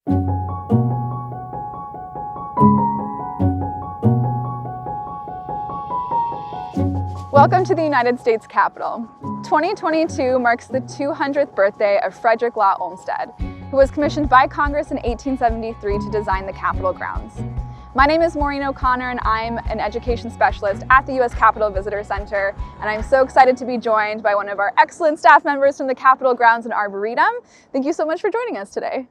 Welcome to the United States Capitol. 2022 marks the 200th birthday of Frederick Law Olmsted, who was commissioned by Congress in 1873 to design the Capitol grounds. My name is Maureen O'Connor and I'm an education specialist at the U.S. Capitol Visitor Center, and I'm so excited to be joined by one of our excellent staff members from the Capitol grounds and Arboretum. Thank you so much for joining us today.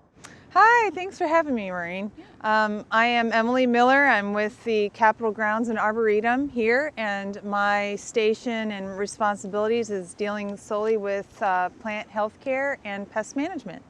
Hi, thanks for having me, Maureen. I am Emily Miller. I'm with the Capitol Grounds and Arboretum here, and my station and responsibilities is dealing solely with plant health care and pest management.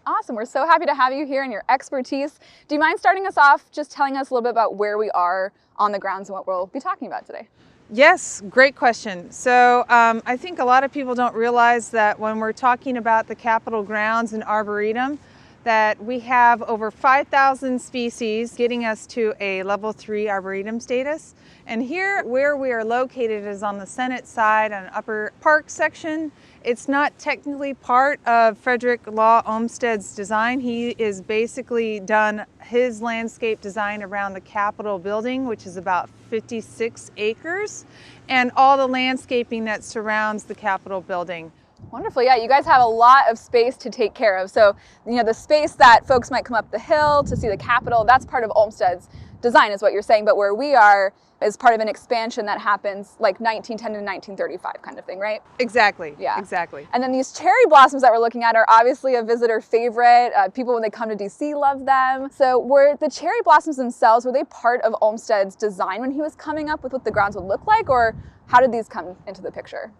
Awesome. We're so happy to have you here and your expertise. Do you mind starting us off just telling us a little bit about where we are on the grounds and what we'll be talking about today? Yes, great question. So I think a lot of people don't realize that when we're talking about the Capitol Grounds and Arboretum, that we have over 5,000 species, getting us to a level 3 Arboretum status. And here where we are located is on the Senate side, on upper park section. It's not technically part of Frederick Law Olmsted's design. He is basically done his landscape design around the Capitol building, which is about 56 acres, and all the landscaping that surrounds the Capitol building. Wonderful. Yeah, you guys have a lot of space to take care of. So, the space that folks might come up the hill to see the Capitol, that's part of Olmsted's design is what you're saying. But where we are is part of an expansion that happens like 1910 to 1935 kind of thing, right? Exactly. Yeah. Exactly. And then these cherry blossoms that we're looking at are obviously a visitor favorite. People, when they come to DC, love them. So were the cherry blossoms themselves, were they part of Olmsted's design when he was coming up with what the grounds would look like? Or how did these come into the picture?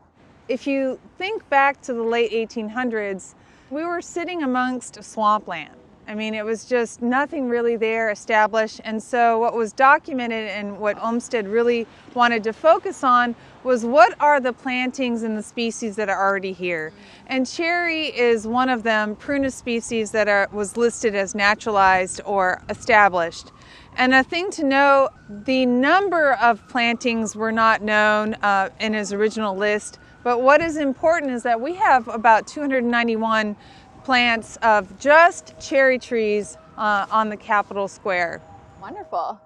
If you think back to the late 1800s, we were sitting amongst swampland. I mean, it was just nothing really there established. And so what was documented and what Olmsted really wanted to focus on was what are the plantings and the species that are already here. And cherry is one of them, Prunus species that was listed as naturalized or established. And a thing to know, the number of plantings were not known in his original list. But what is important is that we have about 291 plants of just cherry trees on the Capitol Square. Wonderful.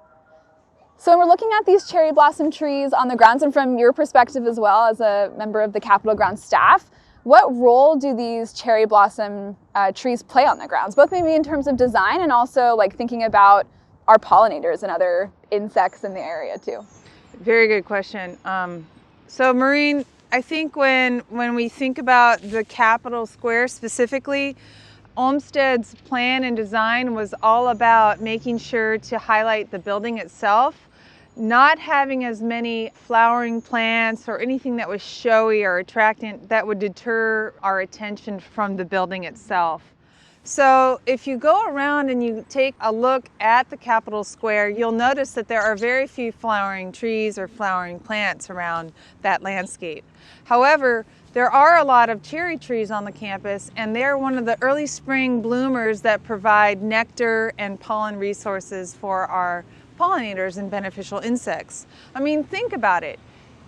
So when we're looking at these cherry blossom trees on the grounds, and from your perspective as well as a member of the Capitol Grounds staff, what role do these cherry blossom trees play on the grounds? Both maybe in terms of design and also like thinking about our pollinators and other insects in the area too. Very good question. So Maureen, I think when we think about the Capitol Square specifically, Olmsted's plan and design was all about making sure to highlight the building itself, not having as many flowering plants or anything that was showy or attractant that would deter our attention from the building itself. So if you go around and you take a look at the Capitol Square, you'll notice that there are very few flowering trees or flowering plants around that landscape. However, there are a lot of cherry trees on the campus, and they're one of the early spring bloomers that provide nectar and pollen resources for our pollinators and beneficial insects. I mean, think about it.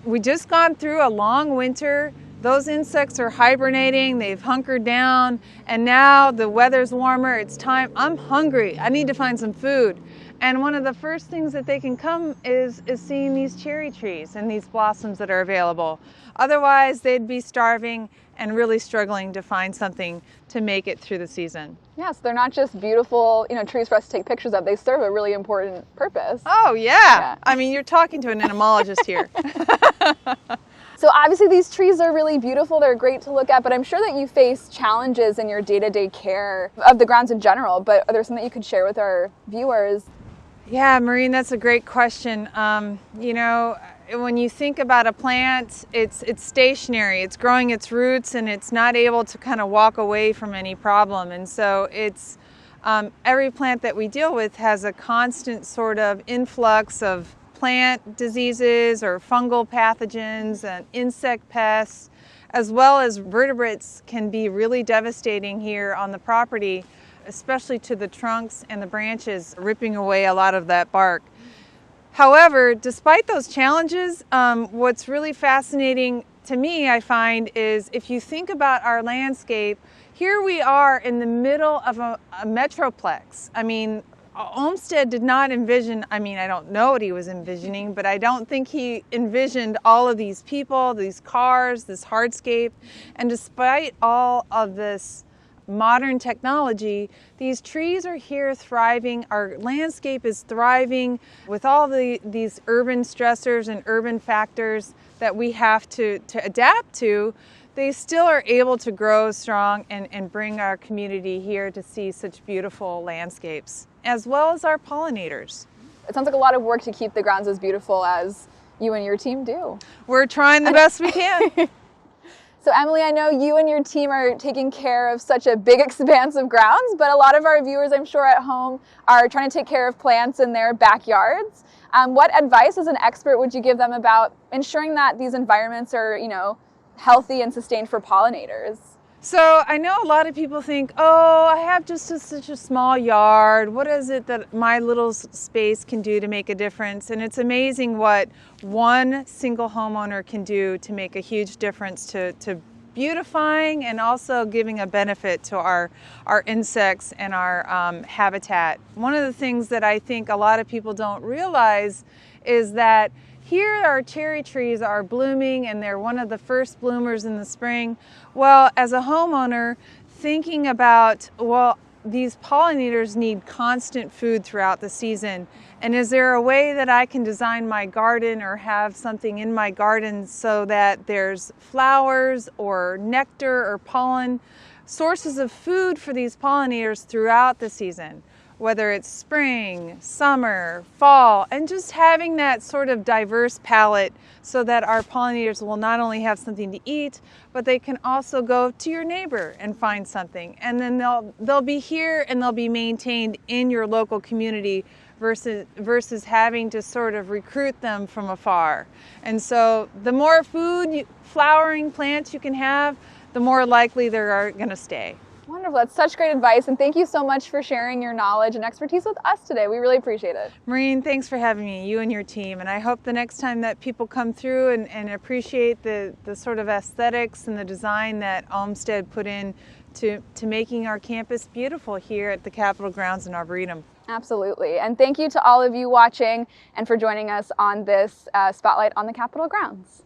We just gone through a long winter. Those insects are hibernating, they've hunkered down, and now the weather's warmer, it's time, I'm hungry, I need to find some food. And one of the first things that they can come is seeing these cherry trees and these blossoms that are available. Otherwise, they'd be starving and really struggling to find something to make it through the season. Yes, they're not just beautiful, trees for us to take pictures of. They serve a really important purpose. Oh, yeah. I mean, you're talking to an entomologist here. So obviously these trees are really beautiful, they're great to look at, but I'm sure that you face challenges in your day-to-day care of the grounds in general, but are there something that you could share with our viewers? Yeah, Maureen, that's a great question. When you think about a plant, it's stationary, it's growing its roots, and it's not able to kind of walk away from any problem. And so it's every plant that we deal with has a constant sort of influx of plant diseases or fungal pathogens and insect pests, as well as vertebrates can be really devastating here on the property, especially to the trunks and the branches, ripping away a lot of that bark. However, despite those challenges, what's really fascinating to me, I find, is if you think about our landscape, Here we are in the middle of a metroplex. I mean, Olmsted did not envision, I mean, I don't know what he was envisioning, but I don't think he envisioned all of these people, these cars, this hardscape. And despite all of this modern technology, these trees are here thriving. Our landscape is thriving with all these urban stressors and urban factors that we have to adapt to. They still are able to grow strong and bring our community here to see such beautiful landscapes, as well as our pollinators. It sounds like a lot of work to keep the grounds as beautiful as you and your team do. We're trying the best we can. So Emily, I know you and your team are taking care of such a big expanse of grounds, but a lot of our viewers, I'm sure at home, are trying to take care of plants in their backyards. What advice as an expert would you give them about ensuring that these environments are, healthy and sustained for pollinators? So I know a lot of people think, oh, I have just such a small yard. What is it that my little space can do to make a difference? And it's amazing what one single homeowner can do to make a huge difference to beautifying and also giving a benefit to our insects and our habitat. One of the things that I think a lot of people don't realize is that here our cherry trees are blooming and they're one of the first bloomers in the spring. Well, as a homeowner, thinking about, well, these pollinators need constant food throughout the season. And is there a way that I can design my garden or have something in my garden so that there's flowers or nectar or pollen, sources of food for these pollinators throughout the season? Whether it's spring, summer, fall, and just having that sort of diverse palette so that our pollinators will not only have something to eat, but they can also go to your neighbor and find something. And then they'll be here and they'll be maintained in your local community versus having to sort of recruit them from afar. And so the more food, flowering plants you can have, the more likely they're going to stay. Wonderful. That's such great advice. And thank you so much for sharing your knowledge and expertise with us today. We really appreciate it. Maureen, thanks for having me, you and your team. And I hope the next time that people come through and appreciate the sort of aesthetics and the design that Olmsted put in to making our campus beautiful here at the Capitol Grounds in Arboretum. Absolutely. And thank you to all of you watching and for joining us on this Spotlight on the Capitol Grounds.